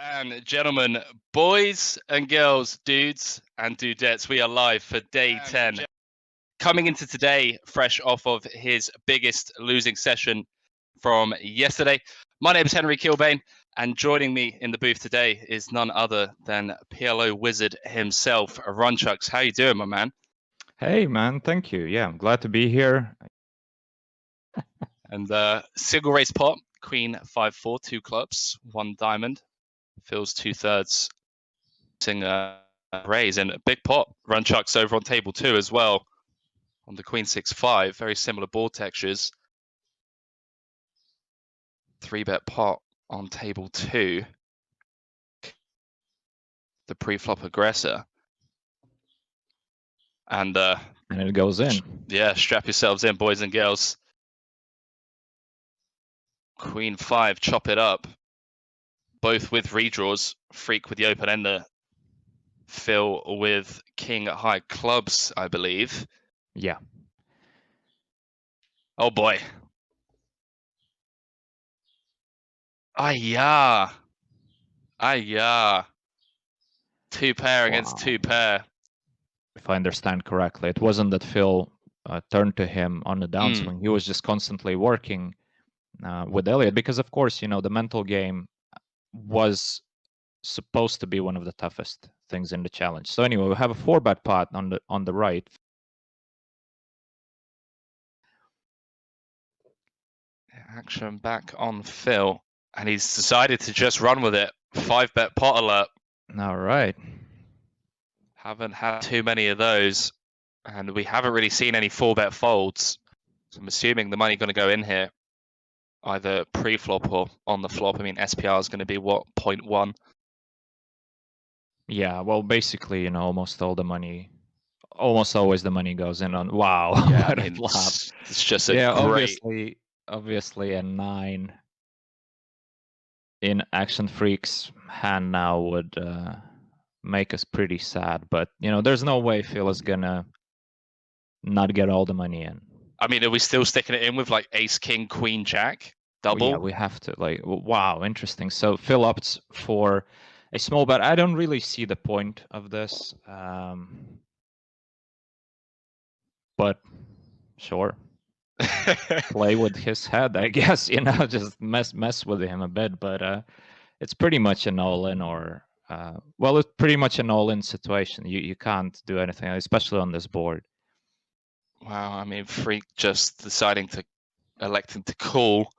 And gentlemen, boys and girls, dudes and dudettes, we are live for day 10. Coming into today, fresh off of his biggest losing session from yesterday. My name is Henry Kilbane, and joining me in the booth today is none other than PLO wizard himself, Runchuks. How you doing, my man? Hey, man, thank you. Yeah, I'm glad to be here. And single race pot, Queen 5-4, 2 clubs, 1 diamond, Phil's 2/3. Raise and a big pot. Runchuks over on table 2 as well on the Queen 6-5. Very similar board textures. 3-bet pot on table 2. The pre-flop aggressor. And it goes in. Yeah, strap yourselves in, boys and girls. Queen 5, chop it up. Both with redraws. Freak with the open ender. Phil with king high clubs, I believe. Yeah. Oh boy. Yeah. 2 pair against 2 pair. If I understand correctly, it wasn't that Phil turned to him on the downswing. He was just constantly working with Elliot because, of course, you know, the mental game was supposed to be one of the toughest things in the challenge. So anyway, we have a 4-bet pot on the right. Action back on Phil, and he's decided to just run with it. 5-bet pot alert. All right. Haven't had too many of those, and we haven't really seen any 4-bet folds. So I'm assuming the money going to go in here, either pre-flop or on the flop. I mean, SPR is going to be what, 0.1? Yeah, well, basically, you know, almost always the money goes in on. Wow. Yeah, I mean, it's just a great. Obviously a 9 in Actionfreak's hand now would make us pretty sad, but you know, there's no way Phil is gonna not get all the money in. I mean, are we still sticking it in with like ace, king, queen, jack, double? Yeah, we have to. Like, wow, interesting. So Phil opts for a small bet. I don't really see the point of this, but sure. Play with his head, I guess, you know, just mess with him a bit, but it's pretty much an all-in or well, it's pretty much an all-in situation. You can't do anything, especially on this board. Wow, I mean, Freak just deciding to electing to call.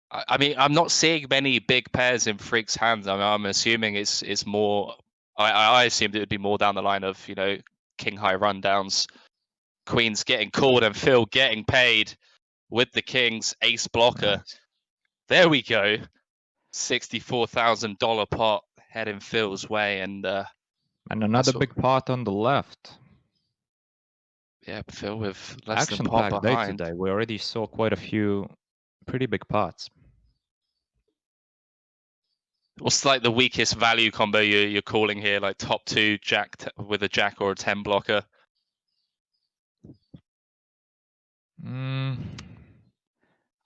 I mean, I'm not seeing many big pairs in Freak's hands. I mean, I'm assuming it's more. I assumed it would be more down the line of, you know, king high rundowns, queens getting called, and Phil getting paid with the kings, ace blocker. Nice. There we go. $64,000 pot heading Phil's way, and another big pot on the left. Yeah, Phil with less than pot Action-packed day today. We already saw quite a few pretty big pots. What's like the weakest value combo you're calling here? Like top 2 jack with a jack or a 10 blocker?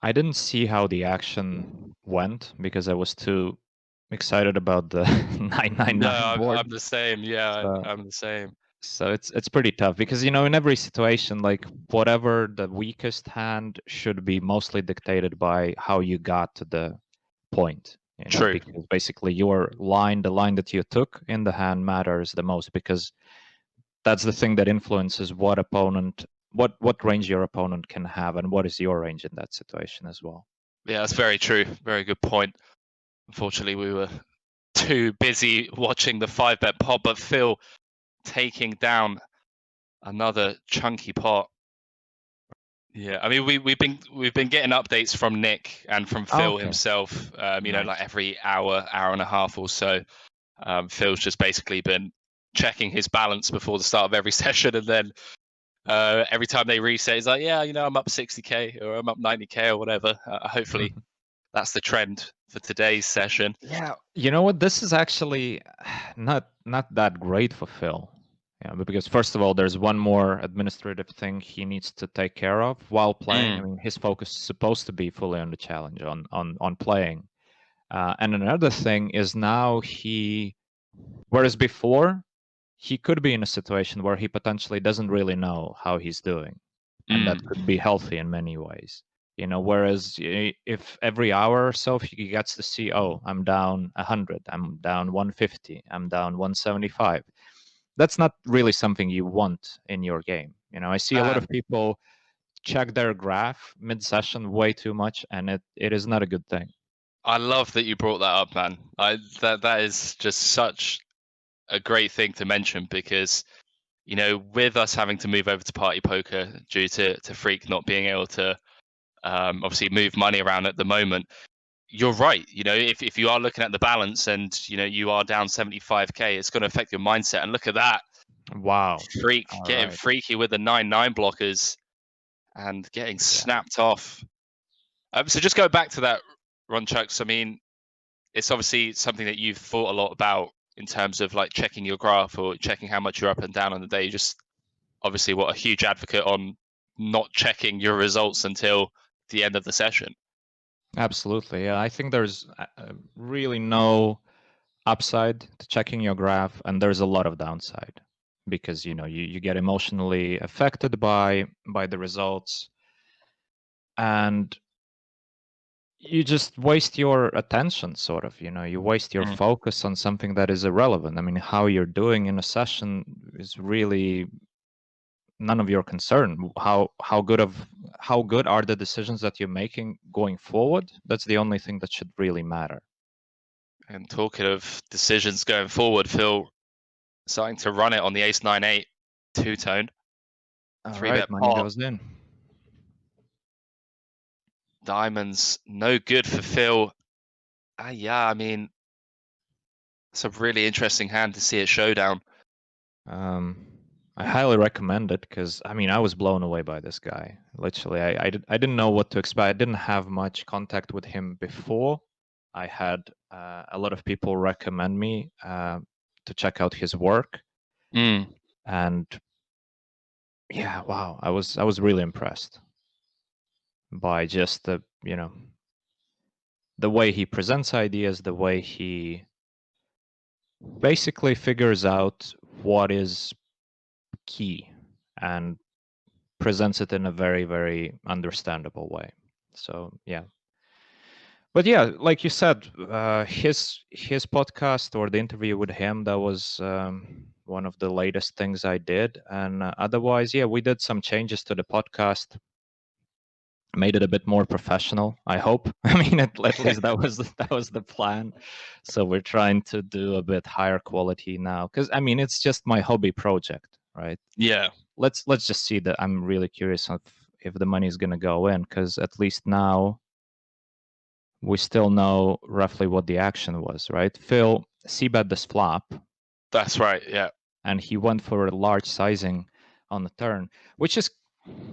I didn't see how the action went because I was too excited about the 999 board. I'm the same. Yeah, I'm the same. So it's pretty tough because, you know, in every situation, like whatever the weakest hand should be mostly dictated by how you got to the point. You know, True. Because basically your line, the line that you took in the hand matters the most because that's the thing that influences what range your opponent can have and what is your range in that situation as well. Yeah, that's very true. Very good point. Unfortunately, we were too busy watching the 5-bet pot, but Phil taking down another chunky pot. Yeah, I mean, we've been getting updates from Nick and from Phil himself. You know, like every hour and a half or so. Phil's just basically been checking his balance before the start of every session, and then every time they reset, he's like, "Yeah, you know, I'm up 60k or I'm up 90k or whatever." Hopefully, that's the trend for today's session. Yeah, you know what? This is actually not that great for Phil. Yeah, because first of all, there's one more administrative thing he needs to take care of while playing. I mean, his focus is supposed to be fully on the challenge, on playing. And another thing is now whereas before, he could be in a situation where he potentially doesn't really know how he's doing. And that could be healthy in many ways. Whereas if every hour or so he gets to see, oh, I'm down 100, I'm down 150, I'm down 175, that's not really something you want in your game. I see a lot of people check their graph mid-session way too much, and it is not a good thing. I love that you brought that up, man. That is just such a great thing to mention because, with us having to move over to party poker due to Freak not being able to obviously move money around at the moment, you're right. If you are looking at the balance and you are down 75k, it's going to affect your mindset. And look at that, Wow. Freak All getting right. freaky with the 9-9 blockers and getting snapped off. So just go back to that, Runchuks. I mean, it's obviously something that you've thought a lot about in terms of like checking your graph or checking how much you're up and down on the day. Just obviously what a huge advocate on not checking your results until the end of the session. Absolutely. Yeah, I think there's really no upside to checking your graph, and there's a lot of downside because you get emotionally affected by the results, and you just waste your attention, sort of. You waste your focus on something that is irrelevant. I mean, how you're doing in a session is really none of your concern. How good are the decisions that you're making going forward? That's the only thing that should really matter. And talking of decisions going forward, Phil starting to run it on the ace-9-8 two-tone. All 3-bet right, money pot. goes in. Diamonds, no good for Phil. Yeah, I mean, it's a really interesting hand to see at showdown. I highly recommend it because I was blown away by this guy. Literally, I didn't know what to expect. I didn't have much contact with him before. I had a lot of people recommend me to check out his work, and yeah, wow, I was really impressed by just the way he presents ideas, the way he basically figures out what is key and presents it in a very, very understandable way. So yeah. But yeah, like you said, his podcast or the interview with him, that was one of the latest things I did. And otherwise, yeah, we did some changes to the podcast, made it a bit more professional, I hope. I mean, at least that was the plan. So we're trying to do a bit higher quality now, because it's just my hobby project, right? Yeah. Let's just see that. I'm really curious if the money is going to go in, because at least now we still know roughly what the action was, right? Phil c-bet this flop. That's right, yeah. And he went for a large sizing on the turn, which is,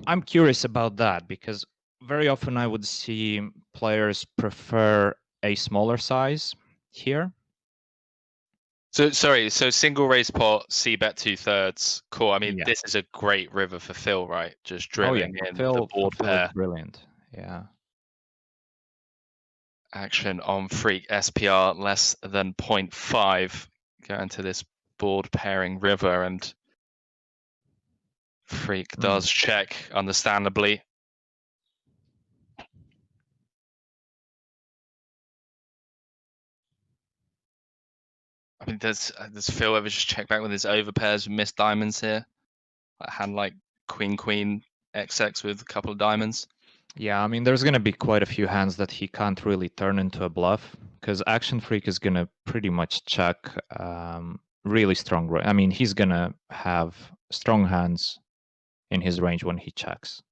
I'm curious about that, because very often I would see players prefer a smaller size here. So single raise pot, c-bet 2/3. Cool. I mean, This is a great river for Phil, right? Just drilling in the board pair. Is brilliant. Yeah. Action on Freak SPR less than 0.5. Going to this board pairing river, and Freak does check, understandably. I mean, does Phil ever just check back with his overpairs with missed diamonds here? A hand like Queen XX with a couple of diamonds. Yeah, there's going to be quite a few hands that he can't really turn into a bluff, because Actionfreak is going to pretty much check really strong. He's going to have strong hands in his range when he checks.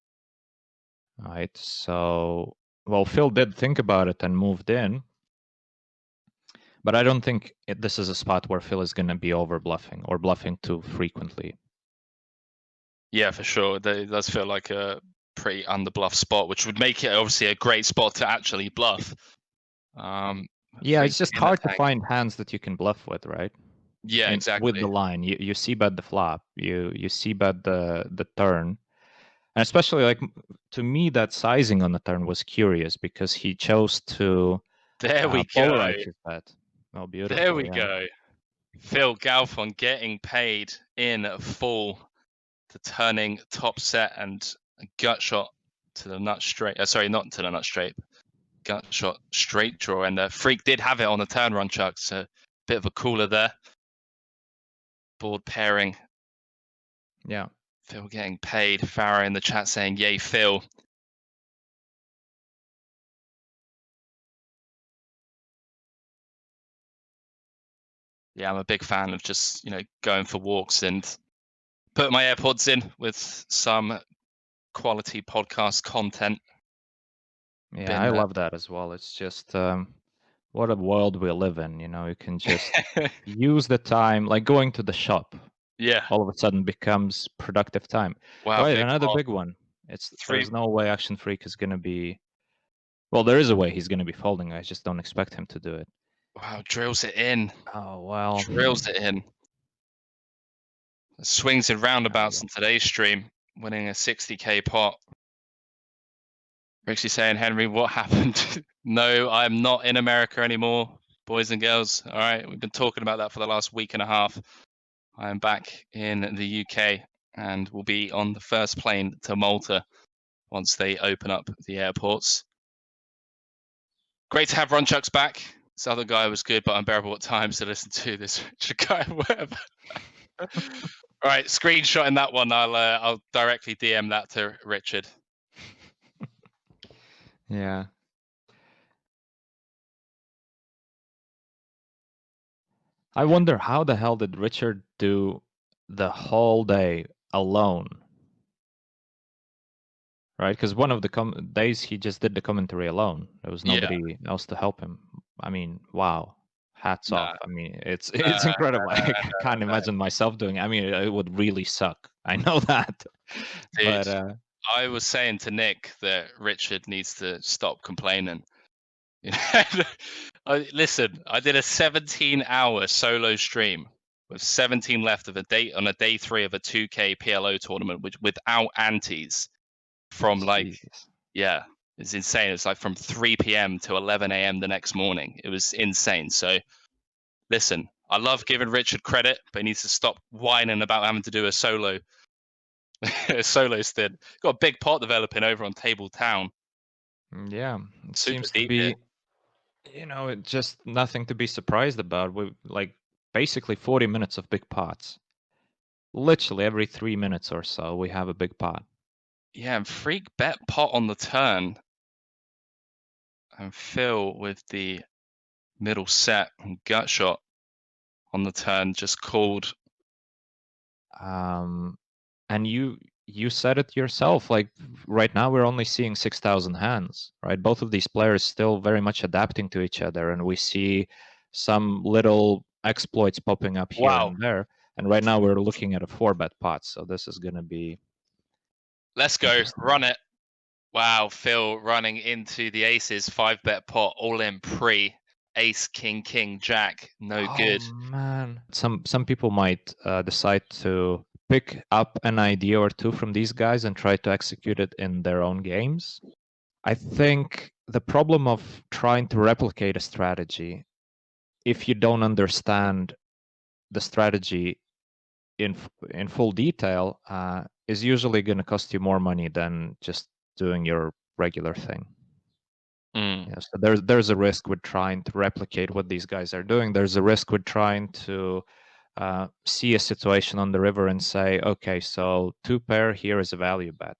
All right, so, well, Phil did think about it and moved in, but I don't think this is a spot where Phil is going to be over bluffing or bluffing too frequently. Yeah, for sure. It does feel like a pretty under-bluff spot, which would make it obviously a great spot to actually bluff. Yeah, it's just hard to find hands that you can bluff with, right? Yeah, exactly. With the line, you c-bet the flop, you c-bet the turn, and especially, like, to me, that sizing on the turn was curious because he chose to There we go. Polarized bet. Oh, beautiful. There we yeah. go. Phil Galfond getting paid in full to turning top set and a gut shot to the nut straight. Sorry, not to the nut straight. Gut shot straight draw. And Freak did have it on the turn, Runchuks. So a bit of a cooler there. Board pairing. Yeah. Phil getting paid. Farah in the chat saying, yay, Phil. Yeah, I'm a big fan of just, going for walks and put my AirPods in with some quality podcast content. Yeah, I love that as well. It's just what a world we live in. You can just use the time, like going to the shop. Yeah. All of a sudden becomes productive time. Wow. Right, another big one. There's no way Actionfreak is going to be. Well, there is a way he's going to be folding. I just don't expect him to do it. Wow, drills it in. Oh well. Drills it in. Swings and roundabouts in today's stream, winning a 60k pot. Rixie saying, Henry, what happened? No, I'm not in America anymore, boys and girls. All right, we've been talking about that for the last week and a half. I am back in the UK and will be on the first plane to Malta once they open up the airports. Great to have Runchuks back. This other guy was good, but unbearable at times to listen to. This guy, whatever. All right, screenshotting that one. I'll directly DM that to Richard. Yeah. I wonder how the hell did Richard do the whole day alone? Right, because one of the days he just did the commentary alone. There was nobody else to help him. I mean, wow. Hats off. I mean, it's incredible. I can't imagine myself doing it. I mean, it would really suck. I know that. Dude, but I was saying to Nick that Richard needs to stop complaining. Listen, I did a 17-hour solo stream with 17 left of a day on a day 3 of a 2K PLO tournament, which without antes from it's insane. It's like from 3 p.m. to 11 a.m. the next morning. It was insane. So listen, I love giving Richard credit, but he needs to stop whining about having to do a solo stint. Got a big pot developing over on Table Town. Yeah, it Super seems to be, it's just nothing to be surprised about. We like basically 40 minutes of big pots. Literally every 3 minutes or so, we have a big pot. Yeah, and Freak bet pot on the turn. And Phil with the middle set and gut shot on the turn just called. And you said it yourself. Like right now, we're only seeing 6,000 hands. Right, both of these players still very much adapting to each other, and we see some little exploits popping up here and there. And right now, we're looking at a 4-bet pot, so this is going to be. Let's go, run it. Wow, Phil running into the aces, 5-bet pot, all in pre, ace, king, king, jack, no good. Man, some people might decide to pick up an idea or two from these guys and try to execute it in their own games. I think the problem of trying to replicate a strategy, if you don't understand the strategy in full detail, is usually going to cost you more money than just doing your regular thing. Yeah, so there's a risk with trying to replicate what these guys are doing. There's a risk with trying to see a situation on the river and say, okay, so 2-pair here is a value bet,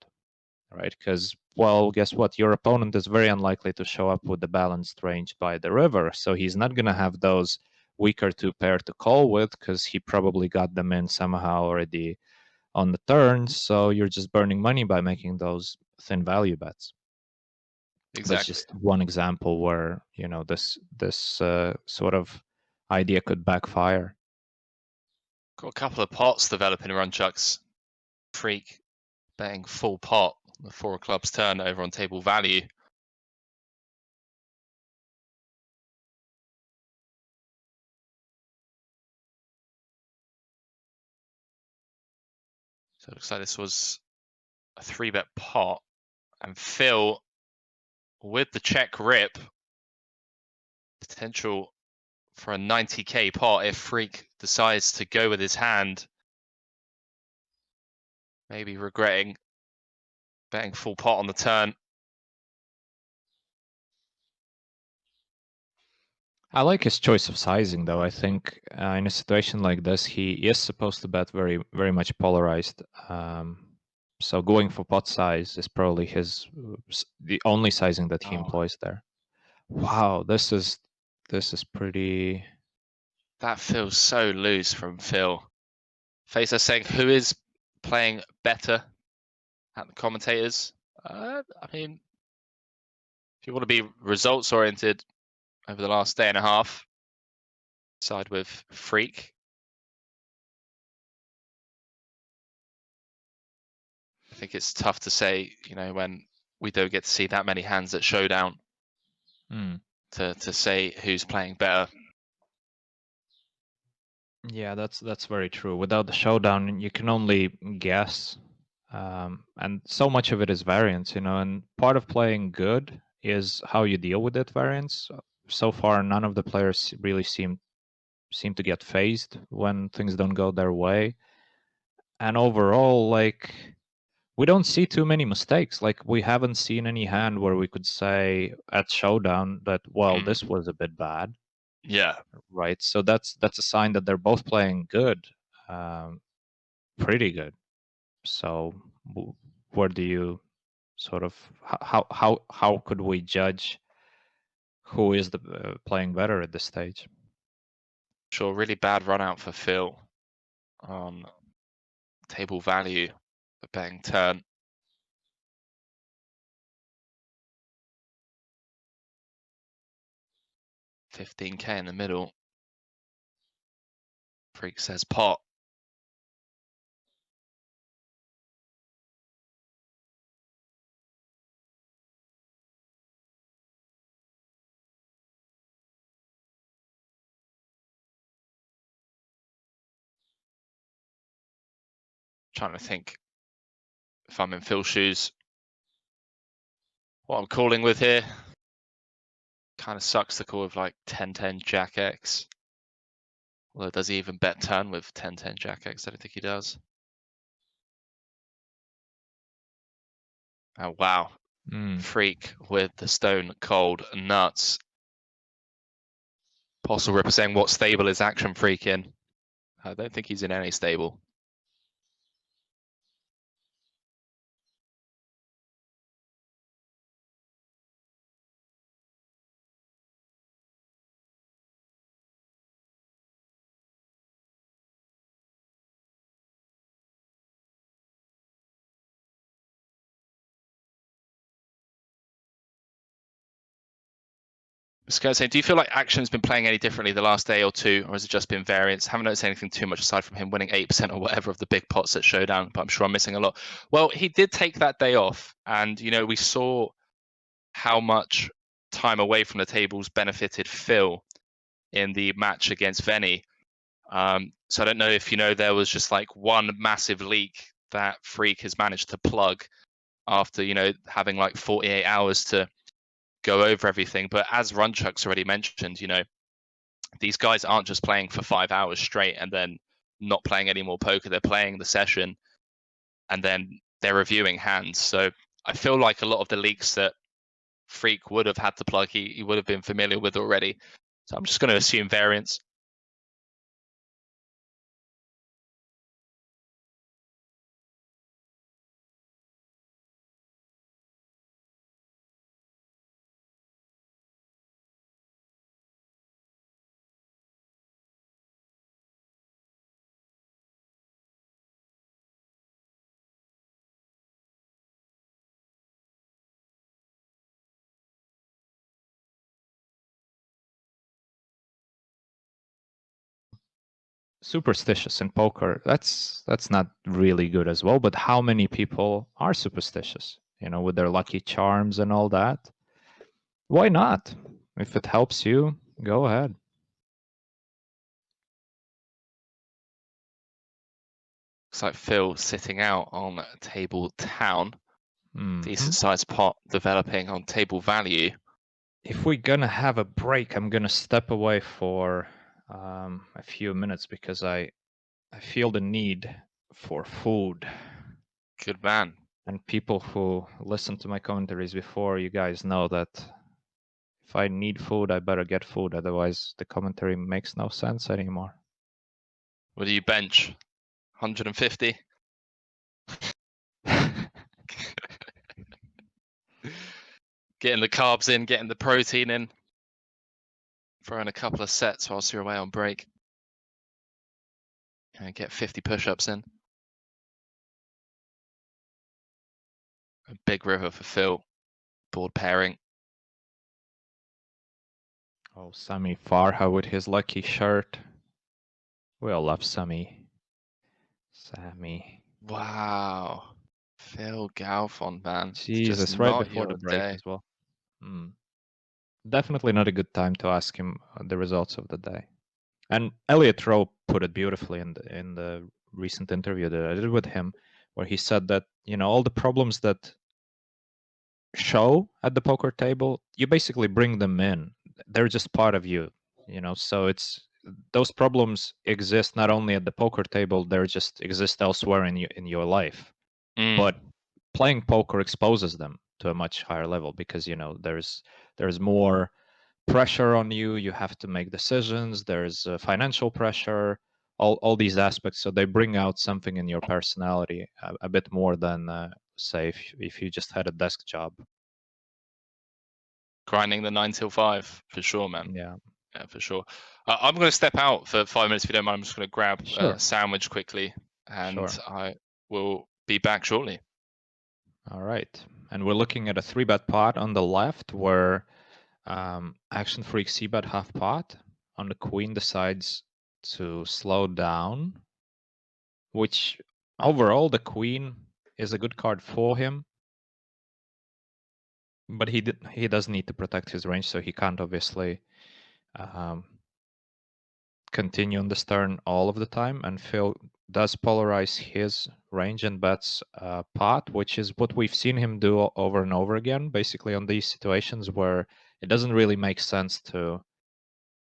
right? Because, well, guess what? Your opponent is very unlikely to show up with the balanced range by the river, so he's not going to have those weaker 2-pair to call with because he probably got them in somehow already on the turn. So you're just burning money by making those thin value bets. Exactly. That's just one example where this sort of idea could backfire. Got a couple of pots developing Runchuks. Freak betting full pot, the 4 of clubs turn over on table value. So it looks like this was a 3-bet pot, and Phil with the check rip Potential for a 90k pot if Freak decides to go with his hand. Maybe regretting betting full pot on the turn. I like his choice of sizing, though. I think in a situation like this, he is supposed to bet very, very much polarized. So going for pot size is probably the only sizing that he employs there. Wow, this is pretty. That feels so loose from Phil. Facer saying, who is playing better at the commentators? I mean, if you want to be results oriented over the last day and a half, side with Freak. I think it's tough to say, when we don't get to see that many hands at Showdown to say who's playing better. Yeah, that's very true. Without the Showdown, you can only guess. And so much of it is variance, and part of playing good is how you deal with that variance. So far, none of the players really seem to get phased when things don't go their way. And overall, like, we don't see too many mistakes. Like, we haven't seen any hand where we could say at Showdown that, well, this was a bit bad. Yeah. Right. So that's a sign that they're both playing good, pretty good. So where do you sort of how could we judge who is the playing better at this stage? Sure, really bad run out for Phil on table value for betting turn. $15k in the middle. Freak says pot. Trying to think if I'm in Phil's shoes, what I'm calling with here. Kind of sucks to call with like 10-10 Jack X. Although does he even bet turn with 10-10 Jack X? I don't think he does. Oh wow. Freak with the stone cold nuts. Postle Ripper saying, what stable is Actionfreak in? I don't think he's in any stable. Scott saying, do you feel like Action's been playing any differently the last day or two, or has it just been variance? Haven't noticed anything too much aside from him winning 8% or whatever of the big pots at Showdown, but I'm sure I'm missing a lot. Well, he did take that day off, and we saw how much time away from the tables benefited Phil in the match against Venny. So I don't know if there was just like one massive leak that Freak has managed to plug after having like 48 hours to go over everything. But as Runchuks already mentioned, these guys aren't just playing for 5 hours straight and then not playing any more poker. They're playing the session and then they're reviewing hands. So I feel like a lot of the leaks that Freak would have had to plug, he would have been familiar with already. So I'm just going to assume variance. Superstitious in poker, that's not really good as well. But how many people are superstitious, with their lucky charms and all that? Why not? If it helps you, go ahead. Looks like Phil sitting out on table town. Decent sized pot developing on table value. if we're gonna have a break, I'm gonna step away for a few minutes because I feel the need for food. Good man. And people who listen to my commentaries before, you guys know that if I need food, I better get food. Otherwise, the commentary makes no sense anymore. What do you bench? 150? Getting the carbs in, getting the protein in. Throwing a couple of sets whilst you're away on break. And get 50 push-ups in. A big river for Phil. Board pairing. Oh, Sami Farha with his lucky shirt. We all love Sami. Sammy. Wow. Phil Galfond, man. It's just Jesus, right not before your the break day. as well. Definitely not a good time to ask him the results of the day. And Elliot Rowe put it beautifully in the recent interview that I did with him, where he said that, all the problems that show at the poker table, you basically bring them in. They're just part of you, so those problems exist not only at the poker table, they just exist elsewhere in your life. But playing poker exposes them to a much higher level because there's more pressure on you. You have to make decisions. There's financial pressure, all these aspects. So they bring out something in your personality a bit more than say if you just had a desk job. Grinding the 9 till 5 for sure, man. Yeah, for sure. I'm going to step out for 5 minutes if you don't mind. I'm just going to grab sure. a sandwich quickly, and Sure. I will be back shortly. All right, and we're looking at a 3-bet pot on the left where Actionfreak c-bet half pot. On the queen decides to slow down, which overall the queen is a good card for him, but he does need to protect his range, so he can't obviously continue on this turn all of the time. And Phil does polarize his range and bets pot, which is what we've seen him do over and over again, basically on these situations where it doesn't really make sense to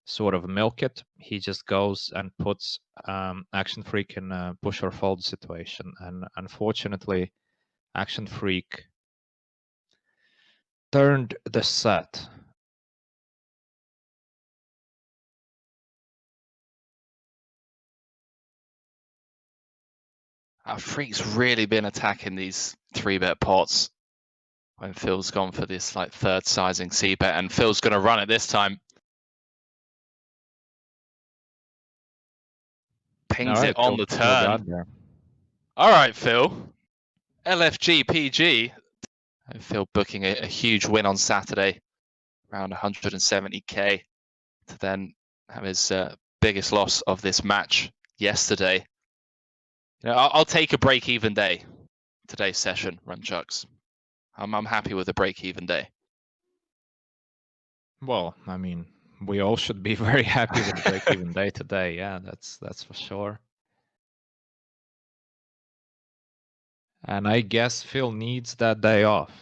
sort of milk it. He just goes and puts Actionfreak in a push or fold situation. And unfortunately, Actionfreak turned the set. Freak's really been attacking these 3-bet pots when Phil's gone for this like third sizing c-bet, and Phil's going to run it this time. Pings it on the turn. All right, Phil. LFG PG. And Phil booking a huge win on Saturday, around 170k, to then have his biggest loss of this match yesterday. I'll take a break-even day today's session, Runchuks. I'm happy with a break-even day. Well, I mean, we all should be very happy with the break-even day today. Yeah, that's for sure. And I guess Phil needs that day off.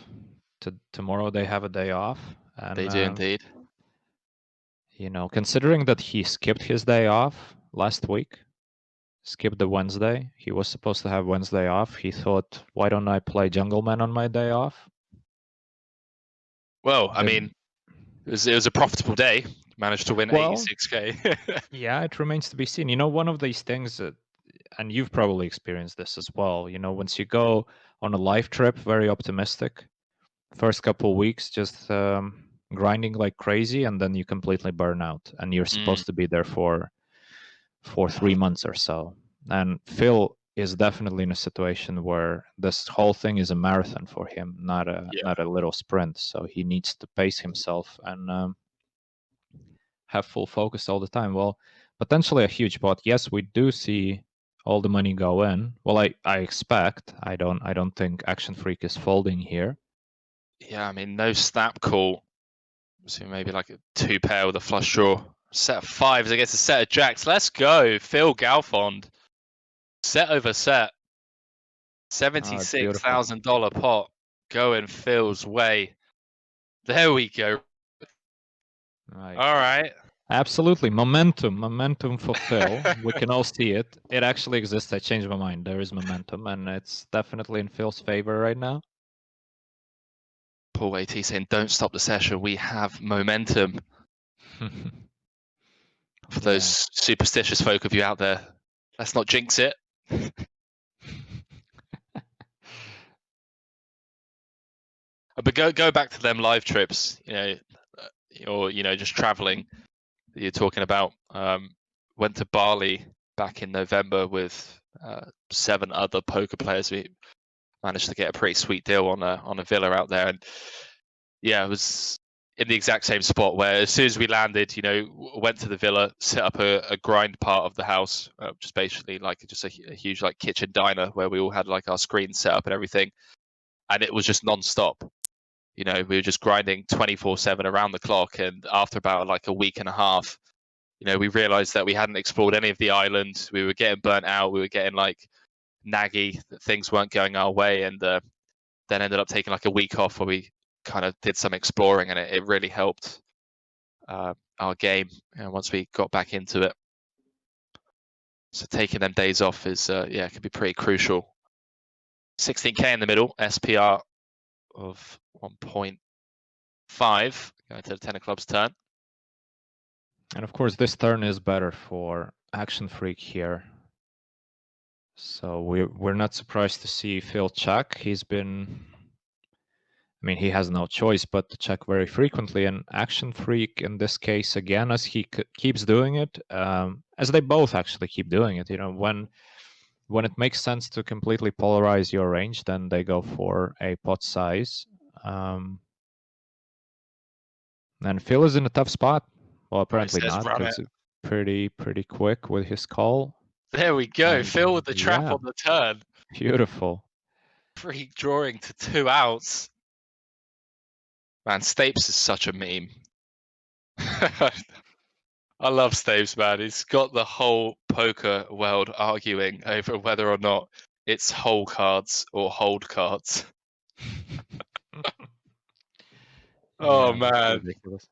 Tomorrow they have a day off. And, they do indeed. Considering that he skipped his day off last week, skipped the Wednesday. He was supposed to have Wednesday off. He thought, why don't I play Jungleman on my day off? Well, I mean, it was a profitable day. Managed to win 86k. Yeah, it remains to be seen. One of these things that, and you've probably experienced this as well, once you go on a life trip, very optimistic, first couple weeks just grinding like crazy, and then you completely burn out, and you're supposed to be there for 3 months or so. And Phil is definitely in a situation where this whole thing is a marathon for him, not a little sprint. So he needs to pace himself and have full focus all the time. Well, potentially a huge pot. Yes, we do see all the money go in. Well, I expect. I don't think Actionfreak is folding here. Yeah, I mean, no snap call. So maybe like a 2-pair with a flush draw. Set of 5s against a set of jacks. Let's go, Phil Galfond. Set over set. $76,000 pot going Phil's way. There we go. Right. All right. Absolutely. Momentum for Phil. We can all see it. It actually exists. I changed my mind. There is momentum, and it's definitely in Phil's favor right now. Paul AT saying, don't stop the session. We have momentum. For those superstitious folk of you out there, let's not jinx it. But go back to them live trips, or just traveling that you're talking about. Went to Bali back in November with 7 other poker players. We managed to get a pretty sweet deal on a villa out there, and yeah, it was in the exact same spot where as soon as we landed, went to the villa, set up a grind part of the house, which is basically like just a huge like kitchen diner where we all had like our screens set up and everything, and it was just non-stop. We were just grinding 24/7 around the clock, and after about like a week and a half, we realized that we hadn't explored any of the island. We were getting burnt out. We were getting like naggy that things weren't going our way, and then ended up taking like a week off where we kind of did some exploring, and it really helped our game once we got back into it. So taking them days off is can be pretty crucial. 16k in the middle, SPR of 1.5 going to the 10 of clubs turn. And of course, this turn is better for Actionfreak here. So we're not surprised to see Phil check. He's been, I mean, he has no choice but to check very frequently. And Actionfreak in this case, again, as he keeps doing it, as they both actually keep doing it. When it makes sense to completely polarize your range, then they go for a pot size. And Phil is in a tough spot. Well, apparently not, because pretty quick with his call. There we go. Phil with the trap on the turn. Beautiful. Free drawing to 2 outs. Man, Stapes is such a meme. I love Stapes, man. He's got the whole poker world arguing over whether or not it's hole cards or hold cards. Oh, man. Ridiculous.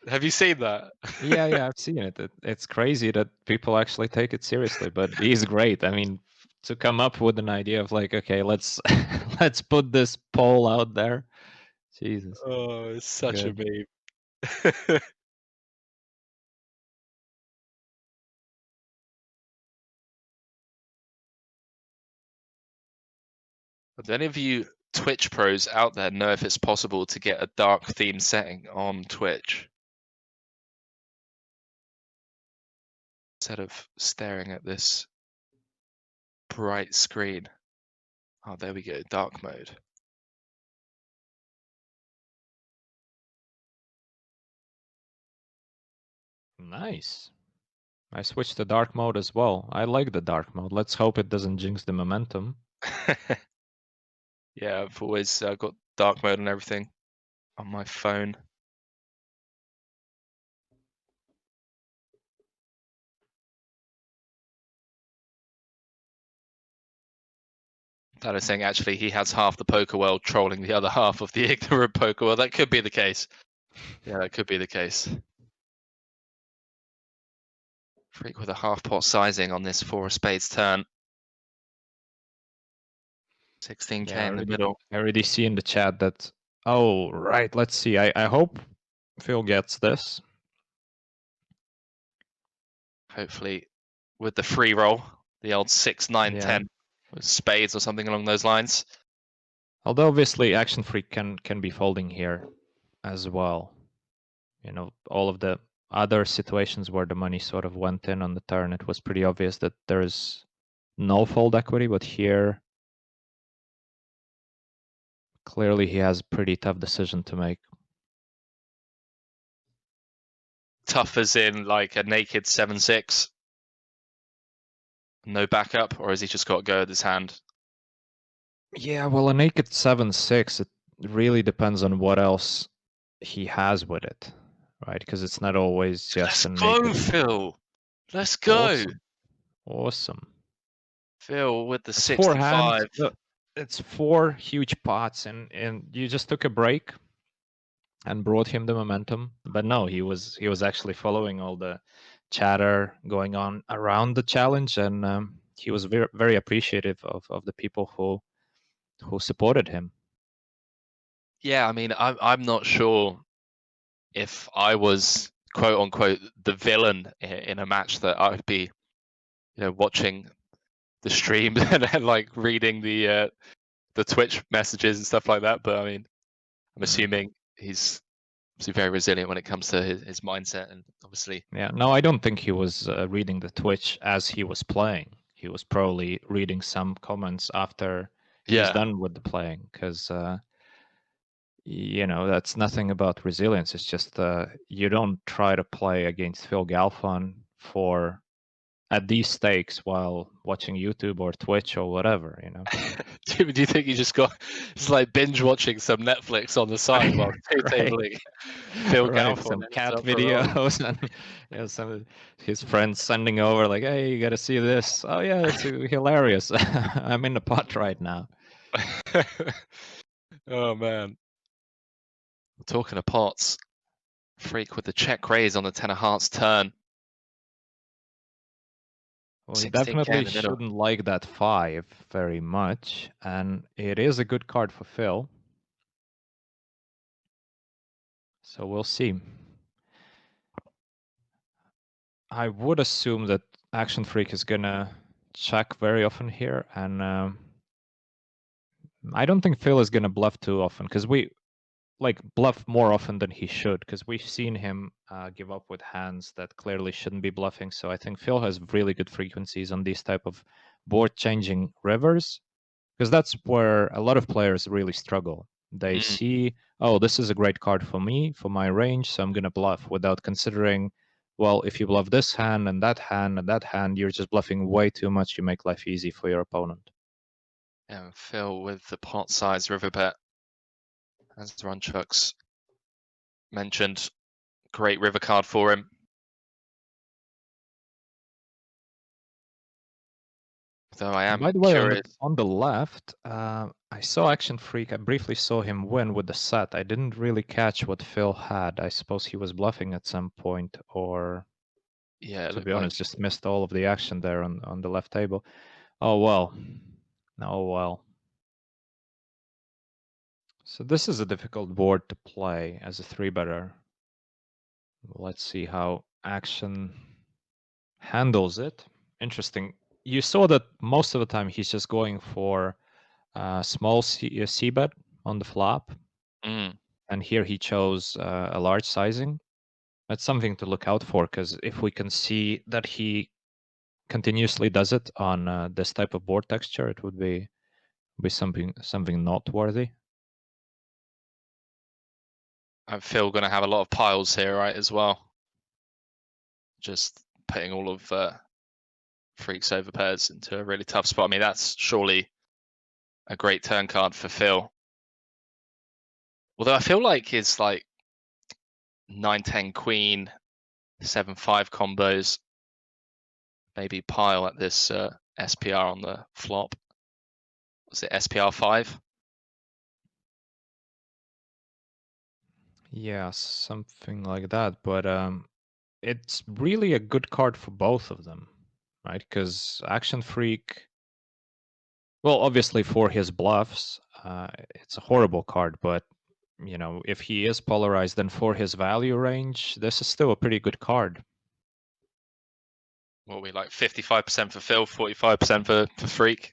Have you seen that? Yeah, I've seen it. It's crazy that people actually take it seriously, but he's great. I mean, to come up with an idea of like, okay, let's put this poll out there. Jesus. Oh, it's such a meme. Do any of you Twitch pros out there know if it's possible to get a dark theme setting on Twitch? Instead of staring at this bright screen. Oh, there we go, dark mode. Nice. I switched to dark mode as well. I like the dark mode. Let's hope it doesn't jinx the momentum. Yeah, I've always got dark mode and everything on my phone. That is saying actually he has half the poker world trolling the other half of the ignorant poker world. That could be the case. Yeah, that could be the case. Freak with a half pot sizing on this 4 of spades turn. 16k in the middle. I already see in the chat that, oh, right, let's see. I hope Phil gets this. Hopefully with the free roll, the old 6, 9, 10 with spades or something along those lines. Although obviously Actionfreak can be folding here as well. All of the other situations where the money sort of went in on the turn, it was pretty obvious that there's no fold equity, but here clearly he has a pretty tough decision to make. Tough as in like a naked 7-6? No backup, or has he just got to go with his hand? Yeah, well, a naked 7-6, it really depends on what else he has with it, right? Because it's not always just a naked. Let's go, Phil. Let's go. Awesome. Phil with the 65. It's 4 huge pots, and you just took a break. and brought him the momentum. But no, he was actually following all the chatter going on around the challenge, and he was very very appreciative of the people who supported him. Yeah, I mean, I'm not sure if I was quote unquote the villain in a match that I would be, watching the stream and like reading the Twitch messages and stuff like that. But I mean, I'm assuming he's obviously very resilient when it comes to his mindset, and obviously. Yeah, no, I don't think he was reading the Twitch as he was playing. He was probably reading some comments after he's done with the playing, because that's nothing about resilience. It's just you don't try to play against Phil Galfond at these stakes while watching YouTube or Twitch or whatever. Do you think you just like binge watching some Netflix on the side while Right. tabling Phil Right, Galfond? some cat videos and some of his friends sending over like, "Hey, you got to see this." Oh yeah, that's hilarious. I'm in the pot right now. Oh man. Talking of pots, Freak with the check raise on the 10 of hearts turn. Well, he 16K definitely in the middle. shouldn't like that 5 very much, and it is a good card for Phil. So we'll see. I would assume that Actionfreak is gonna check very often here, and I don't think Phil is gonna bluff too often, because we bluff more often than he should, because we've seen him give up with hands that clearly shouldn't be bluffing. So I think Phil has really good frequencies on these type of board changing rivers, because that's where a lot of players really struggle. They see, oh, this is a great card for me, for my range, so I'm gonna bluff, without considering, well, if you bluff this hand and that hand and that hand, you're just bluffing way too much. You make life easy for your opponent. Yeah, Phil with the pot size river bet, as Runchuks mentioned. Great river card for him. Though I am By the way, curious. on the left, I saw Actionfreak. I briefly saw him win with the set. I didn't really catch what Phil had. I suppose he was bluffing at some point, or Yeah, it to be looked like. honest, just missed all of the action there on the left table. Oh well. Oh well. So this is a difficult board to play as a 3-better. Let's see how Action handles it. Interesting. You saw that most of the time he's just going for small C bet on the flop, and here he chose a large sizing. That's something to look out for, because if we can see that he continuously does it on this type of board texture, it would be something noteworthy. And Phil going to have a lot of piles here, right, as well. Just putting all of Freak's over pairs into a really tough spot. I mean, that's surely a great turn card for Phil. Although I feel like his 9-10 queen, 7-5 combos maybe pile at this SPR on the flop. Was it SPR 5? Yeah, something like that. But it's really a good card for both of them, right? Because Actionfreak, well, obviously for his bluffs, it's a horrible card. But if he is polarized, then for his value range, this is still a pretty good card. What we like 55% for Phil, 45% for Freak.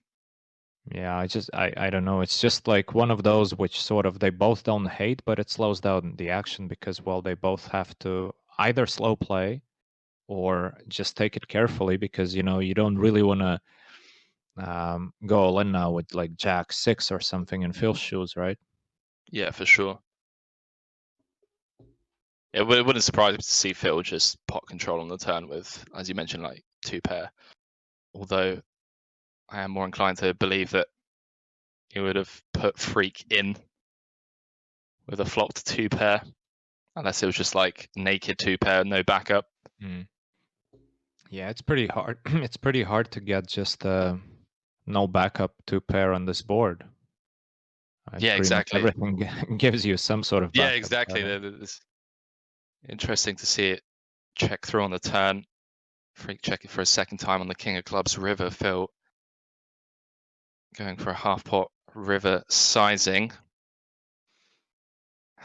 Yeah, I don't know. It's just like one of those which sort of they both don't hate, but it slows down the action because, well, they both have to either slow play or just take it carefully, because you don't really want to go all in now with like Jack 6 or something in Phil's shoes, right? Yeah, for sure. It wouldn't surprise me to see Phil just pot control on the turn with, as you mentioned, like 2-pair. Although I am more inclined to believe that he would have put Freak in with a flopped 2-pair, unless it was just like naked 2-pair, no backup. Yeah, it's pretty hard. It's pretty hard to get just no backup 2-pair on this board. Yeah, Pretty much exactly. everything gives you some sort of Yeah, backup. exactly. It's interesting to see it check through on the turn. Freak check it for a second time on the King of Clubs river. Phil going for a half pot river sizing.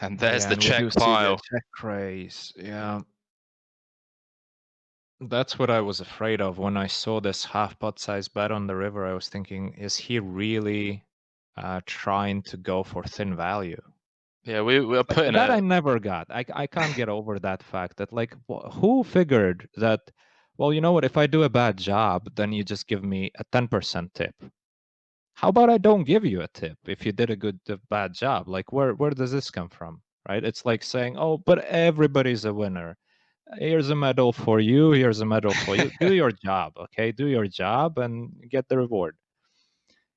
And there's Yeah, the and we check do see the pile. check raise. Yeah. That's what I was afraid of when I saw this half pot size bet on the river. I was thinking, is he really trying to go for thin value? Yeah, we're Like, putting that I a never got. I can't get over that fact that, like, who figured that, well, you know what, if I do a bad job, then you just give me a 10% tip. How about I don't give you a tip if you did a bad job? Like, where does this come from, right? It's like saying, oh, but everybody's a winner. Here's a medal for you. Here's a medal for you. Do your job, okay? Do your job and get the reward.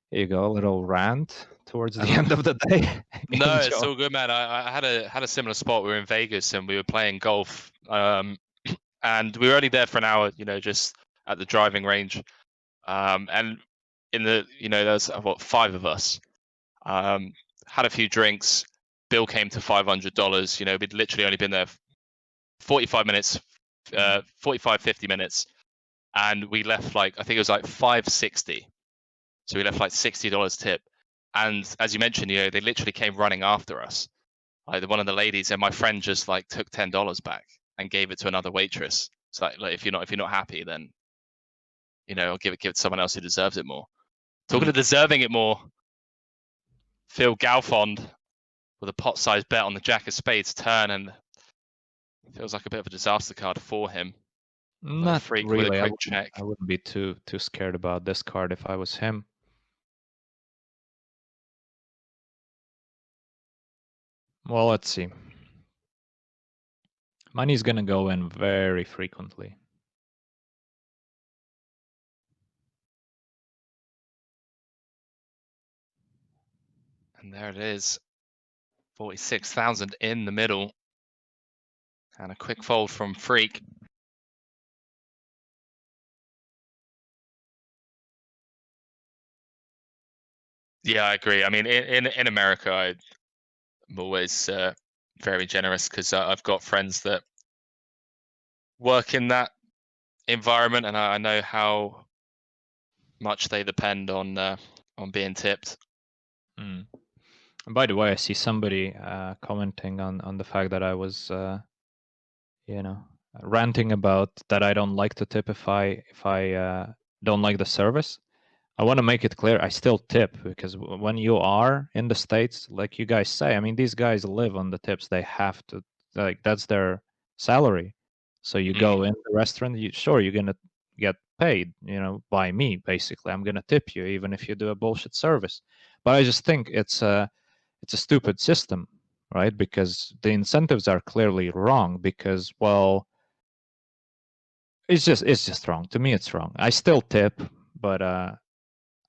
Here you go, a little rant towards the end of the day. No, it's Enjoy. all good, man. I had a similar spot. We were in Vegas and we were playing golf. And we were only there for an hour, just at the driving range. And in the, there's what, 5 of us. Had a few drinks. Bill came to $500. We'd literally only been there 45 minutes, 45, 50 minutes. And we left I think it was like 560. So we left like $60 tip. And as you mentioned, they literally came running after us. Like one of the ladies and my friend just took $10 back and gave it to another waitress. It's like if you're not happy, then I'll give it to someone else who deserves it more. Talking to deserving it more, Phil Galfond with a pot-sized bet on the Jack of Spades turn, and it feels like a bit of a disaster card for him. Not Freak with a really. quick check. I wouldn't be too scared about this card if I was him. Well, let's see. Money's gonna go in very frequently. And there it is. 46,000 in the middle. And a quick fold from Freak. Yeah, I agree. I mean, in America, I'm always very generous because I've got friends that work in that environment, and I know how much they depend on being tipped. And by the way, I see somebody commenting on the fact that I was, ranting about that I don't like to tip if I don't like the service. I want to make it clear, I still tip because when you are in the States, like you guys say, I mean, these guys live on the tips. They have to, like, that's their salary. So you go in the restaurant, you're going to get paid, by me, basically. I'm going to tip you, even if you do a bullshit service. But I just think it's a stupid system, right? Because the incentives are clearly wrong because, well, it's just wrong. To me, it's wrong. I still tip, but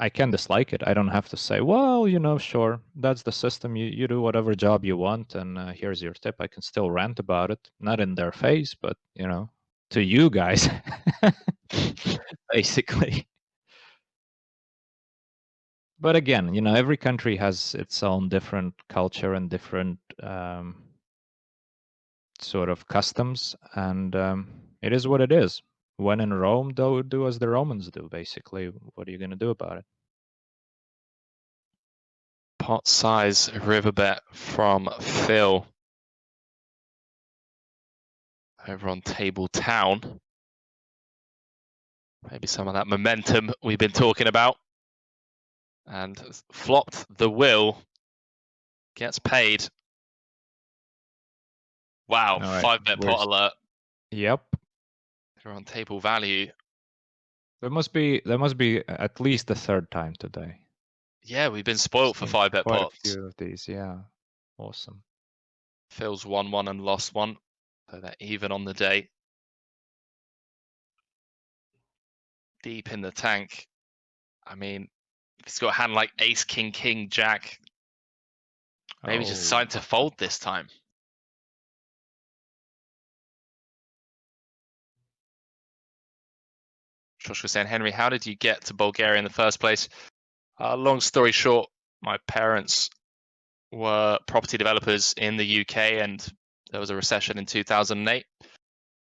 I can dislike it. I don't have to say, well, sure, that's the system. You do whatever job you want, and here's your tip. I can still rant about it, not in their face, but to you guys, basically. But again, every country has its own different culture and different sort of customs, and it is what it is. When in Rome, do as the Romans do. Basically, what are you going to do about it? Pot size river bet from Phil over on Table Town. Maybe some of that momentum we've been talking about. And flopped the will. Gets paid. Wow, All right, 5-bet pot alert. Yep. They're on table value. There must be at least a third time today. Yeah, we've been spoiled for Seen 5-bet quite pots. a few of these, yeah. Awesome. Phil's won one and lost one. So they're even on the day. Deep in the tank. I mean, if he's got a hand like ace, king, king, jack, maybe just decided to fold this time. Joshua saying, Henry, how did you get to Bulgaria in the first place? Long story short, my parents were property developers in the UK, and there was a recession in 2008.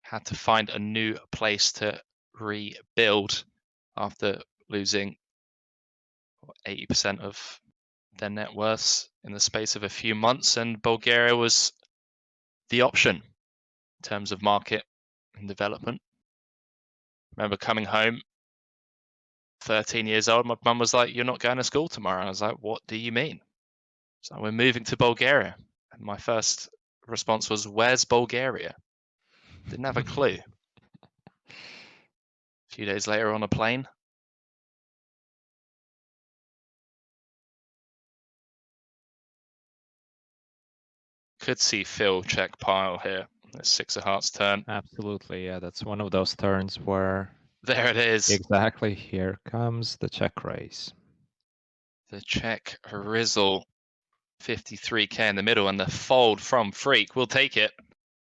Had to find a new place to rebuild after losing 80% of their net worths in the space of a few months, and Bulgaria was the option in terms of market and development. Remember coming home, 13 years old, my mum was like, "You're not going to school tomorrow." I was like, "What do you mean?" She's like, "We're moving to Bulgaria." And my first response was, "Where's Bulgaria?" Didn't have a clue. A few days later on a plane. Could see Phil check pile here. It's six of hearts turn. Absolutely, yeah. That's one of those turns where There it is. exactly here comes the check raise. The check Rizzle, 53k in the middle, and the fold from Freak. We'll take it.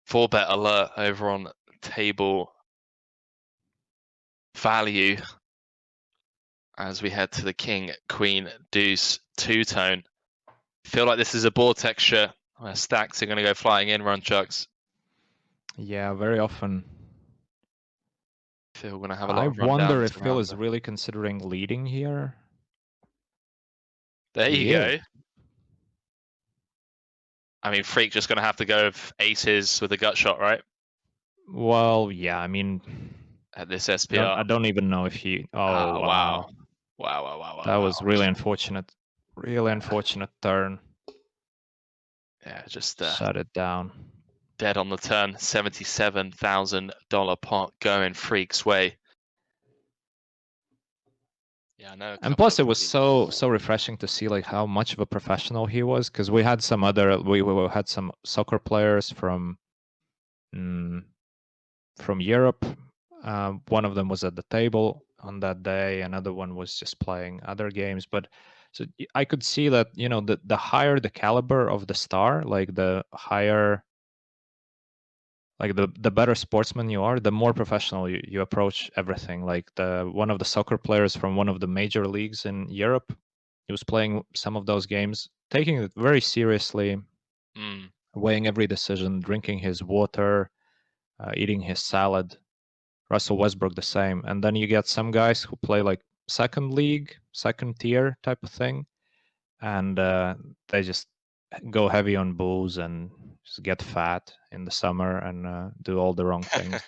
4-bet alert over on table value as we head to the King, Queen, Deuce two-tone. Feel like this is a board texture where stacks are going to go flying in, Runchuks. Yeah, very often. Phil going to have a lot I of wonder rundowns if Phil around is really considering leading here. There He you is. go. I mean, Freak just going to have to go with aces with a gut shot, right? Well, yeah, I mean, At this SPR. I don't even know if he. Oh, wow. Wow. That was really unfortunate. Really unfortunate turn. Yeah, just Shut it down. dead on the turn. $77,000 pot going Freak's way. Yeah, I know. And plus, it was so refreshing to see like how much of a professional he was, because we had some other we had some soccer players from Europe. One of them was at the table on that day. Another one was just playing other games. But so I could see that, you know, the higher the caliber of the star, like the higher, like the better sportsman you are, the more professional you approach everything. Like the one of the soccer players from one of the major leagues in Europe, he was playing some of those games, taking it very seriously, weighing every decision, drinking his water, eating his salad. Russell Westbrook the same. And then you get some guys who play like second league, second tier type of thing, and they just go heavy on booze and just get fat in the summer and do all the wrong things.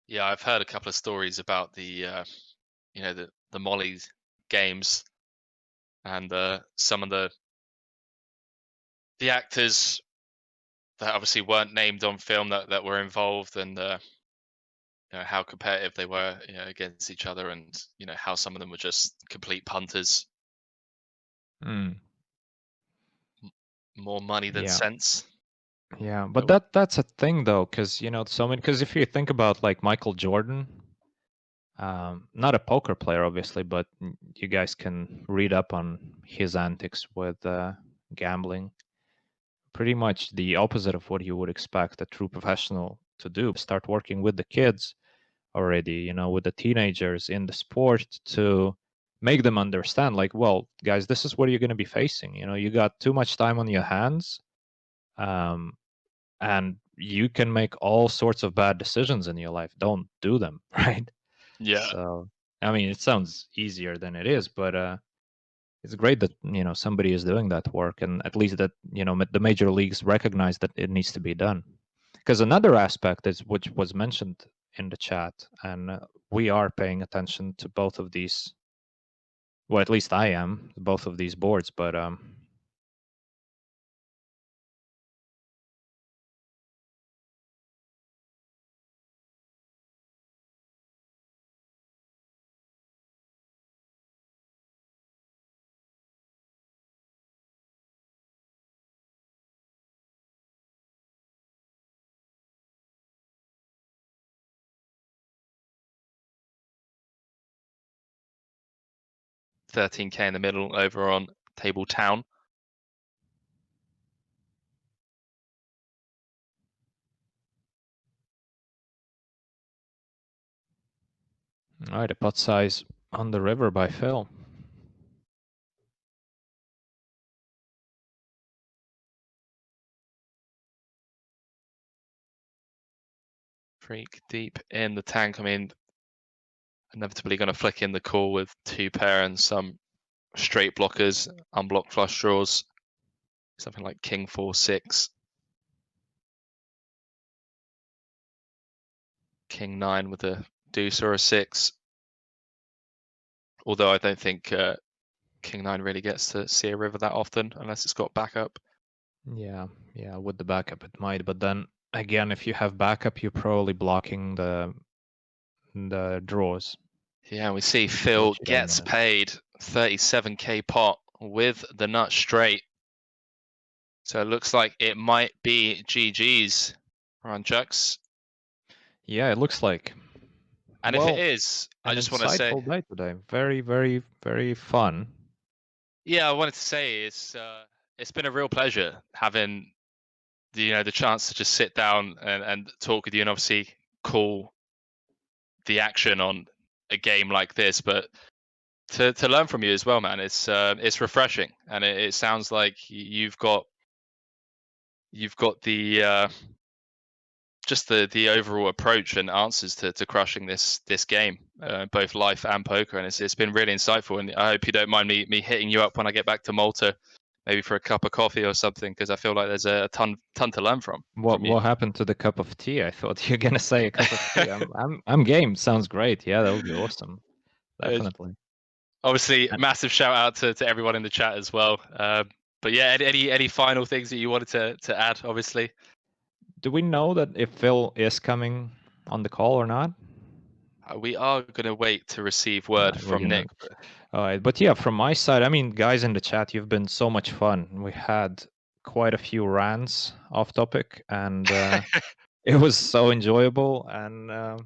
Yeah, I've heard a couple of stories about the Molly games and some of the actors that obviously weren't named on film that were involved, and how competitive they were, against each other, and how some of them were just complete punters. More money than Yeah. sense. Yeah, but that's a thing though, because because if you think about like Michael Jordan, not a poker player obviously, but you guys can read up on his antics with gambling. Pretty much the opposite of what you would expect a true professional to do. Start working with the kids already, with the teenagers in the sport to make them understand, like, well, guys, this is what you're going to be facing. You got too much time on your hands, and you can make all sorts of bad decisions in your life. Don't do them, right? Yeah. So, I mean, it sounds easier than it is, but it's great that somebody is doing that work, and at least that the major leagues recognize that it needs to be done. Because another aspect is, which was mentioned in the chat, and we are paying attention to both of these. Well, at least I am, both of these boards, but 13k in the middle over on Table Town. All right, a pot size on the river by Phil. Freak deep in the tank. I mean, inevitably going to flick in the call with 2-pair and some straight blockers, unblocked flush draws, something like King 4-6, King 9 with a deuce or a 6. Although I don't think King 9 really gets to see a river that often unless it's got backup. Yeah, with the backup it might, but then again, if you have backup, you're probably blocking the draws. Yeah, we see Phil Which you don't gets want. paid 37k pot with the nut straight. So it looks like it might be GG's, Runchuks. Yeah, it looks like. And if Well, it is, I an just want to say, insightful day today. Very, very, very fun. yeah, I wanted to say it's been a real pleasure having the chance to just sit down and talk with you and obviously call the action on a game like this, but to learn from you as well, man. It's refreshing, and it sounds like you've got the just the overall approach and answers to crushing this game, both life and poker, and it's been really insightful. And I hope you don't mind me hitting you up when I get back to Malta, maybe for a cup of coffee or something, because I feel like there's a ton to learn from you. What happened to the cup of tea? I thought you're gonna say a cup of tea. I'm game. Sounds great. Yeah, that would be awesome. Definitely. Obviously, And massive shout out to everyone in the chat as well. But yeah, any final things that you wanted to add? Obviously, do we know that if Phil is coming on the call or not? we are gonna wait to receive word We're from gonna. Nick. All right, but yeah, from my side, I mean, guys in the chat, you've been so much fun. We had quite a few rants off topic, and it was so enjoyable. And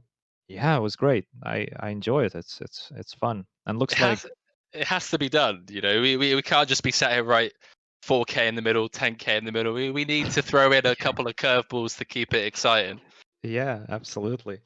yeah, it was great. I enjoy it. It's fun, and It looks like has to be done. We can't just be sat here right 4k in the middle, 10k in the middle. We need to throw in a couple of curveballs to keep it exciting. yeah, absolutely.